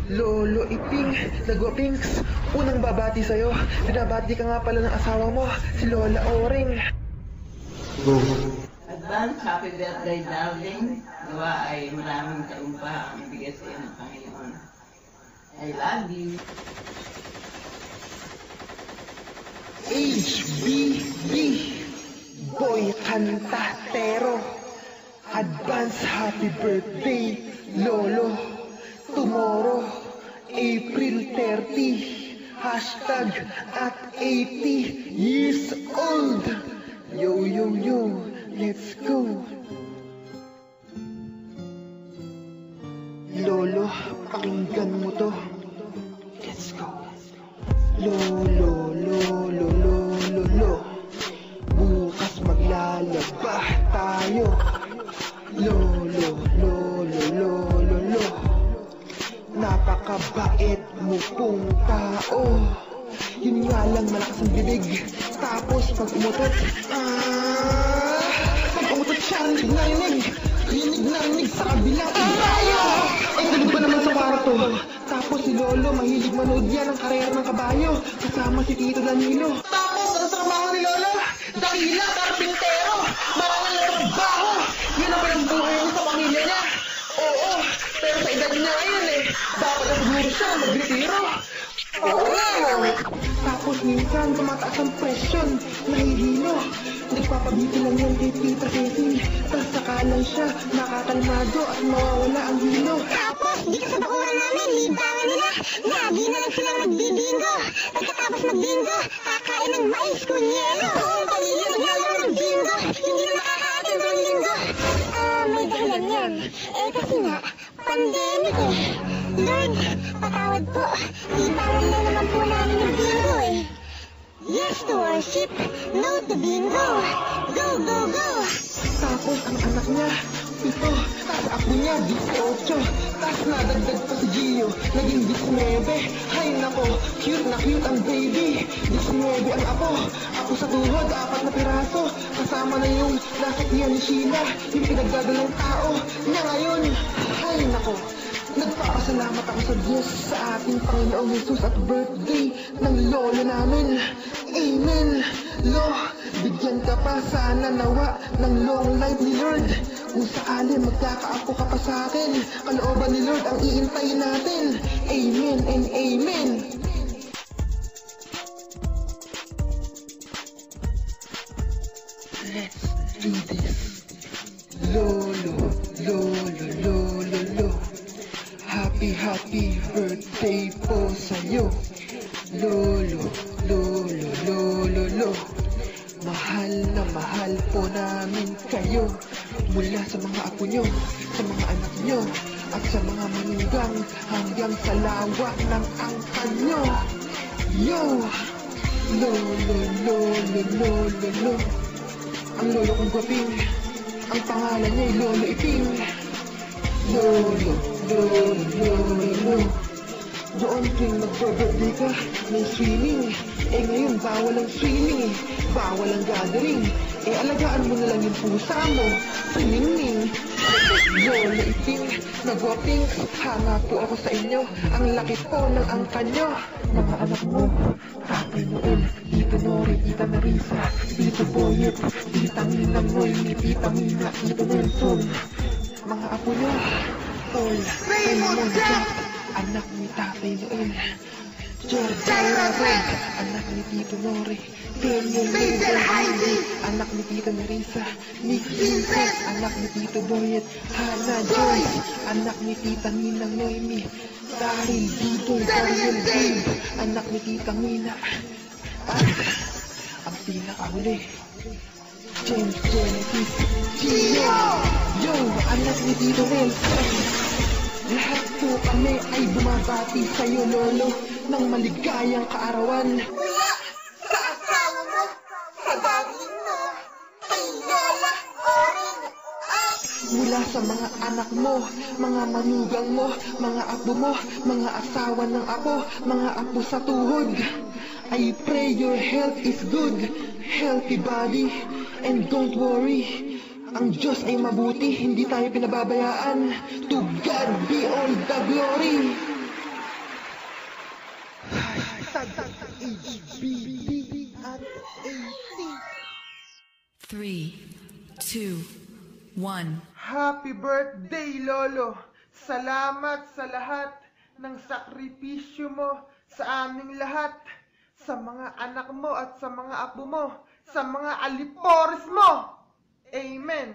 Lolo Iping, Nagwapings, unang babati sa'yo. Binabati ka nga pala ng asawa mo, si Lola Oring. Advance, happy birthday, darling. Nawa ay maraming taong pa ang bigay sa iyo ng Panginoon. I love you. HBB, Boy Cantatero. Advance happy birthday, Lolo. Tomorrow, April 30, hashtag at 80 years old. Yo, yo, yo, let's go. Lolo, pakinggan mo to. Let's go. Lolo, lolo, lolo, lolo. Bukas maglalaba tayo. Lolo, lolo, lolo, lolo. Napakabait mo pong tao. Yun nga lang malakas ang bibig. Tapos pag umutot, siya rinig na rinig sa kabilang kabayo. Ay galing ba naman sa kwarto? Tapos si Lolo mahilig manood yan ng karera ng kabayo kasama si Tito Danilo. Tapos ano sa trabaho ni Lolo? Dakila, karpintero, maraming na trabaho. Yun ang parang buhay niya sa pamilya niya. Oo, pero sa edad niya ngayon dapat na siguro siya mag-retiro. Oo nga. Tapos minsan tumataas ang presyon, nahihilo. Nagpapabiti lang yan kay Tita Ceci. Tas sakalan siya, nakakalmado at mawawala ang hilo. Tapos dito sa bakuran namin, libangan nila. Lagi na lang silang nagbibingo. Pagkatapos magbingo, kakain ng mais kung yelo. Buong pamilya naglalaro ng bingo. Hindi na nakakaatin ng linggo. May dahilan yan. Kasi nga, pandemic Lord, patawad po. Libangan lang naman po namin ng bingo Yes to worship, no to bingo. Go, go, go! Tapos ang anak niya, 7. Tas ako niya, 18. Tas nadagdag pa si Gio, naging 19. Hay nako, cute na cute ang baby. 19 ang ako sa tuhod, 4 na piraso. Kasama na yung nasa iyan ni Sheila, yung pinagdadalang tao niya ngayon. Hay nako, nagpapasalamat ako sa Diyos sa ating Panginoong Jesus at birthday ng lolo namin. Amen. Lo, bigyan ka pa sana nawa ng long life ni Lord. Kung sakali magkakaapo ka pa sa akin, kalooban ni Lord ang iintayin natin. Amen and amen. Let's do this. Lolo, lolo, lolo, lolo. Happy, happy birthday po sa'yo. Lolo, lolo, lolo, lolo. Mahal na mahal po namin kayo. Mula sa mga apo nyo, sa mga anak nyo, at sa mga manugang hanggang sa lawa ng angkan nyo. Yo! Lolo, lolo, lolo, lolo. Ang lolo kong Gwaping, ang pangalan niya ay Lolo Iping. Lolo, lolo, lolo, lolo. Doon tuwing mag-birthday ka, may swimming. Ngayon bawal ang swimming, bawal ang gathering. Alagaan mo na lang yung pusa mo, si Ningning. Lolo Iping, Nagwaping, hanga po ako sa inyo. Ang laki po ng angkan nyo. Mga anak mo, Tatay Noel, Tito Nori, Tita Marisa, Tito Boyet, Tita Mina Moy, Tita Mina, Tito Nelson. Mga apo nyo, Paul, Raymond, Jack, anak ni Tatay Noel. Georgia Rod, anak ni Tito Nori. Daniel Heidi, anak ni Tita Marisa. Nick Vincent, anak ni Tito Boyet. Hannah Joyce, anak ni Tita Mina Noemi. Daryl Dido, Daniel Dave, anak ni Tita Mina. At ang pinakahuli, James Genesis, Gio! Yo, anak ni Tito Nelson. Lahat po kami ay bumabati sa'yo, Lolo, ng maligayang kaarawan. Mula sa asawa mo, sa daddy mo, kay Lola Oring at Mula sa mga anak mo, mga manugang mo, mga apo mo, mga asawa ng apo, mga apo sa tuhod. I pray your health is good, healthy body, and don't worry, Ang Diyos ay mabuti, hindi tayo pinababayaan. To God be all the glory. HBD at AC. 3, 2, 1. Happy birthday, Lolo! Salamat sa lahat ng sakripisyo mo sa aming lahat, sa mga anak mo at sa mga apo mo, sa mga alipores mo! Amen!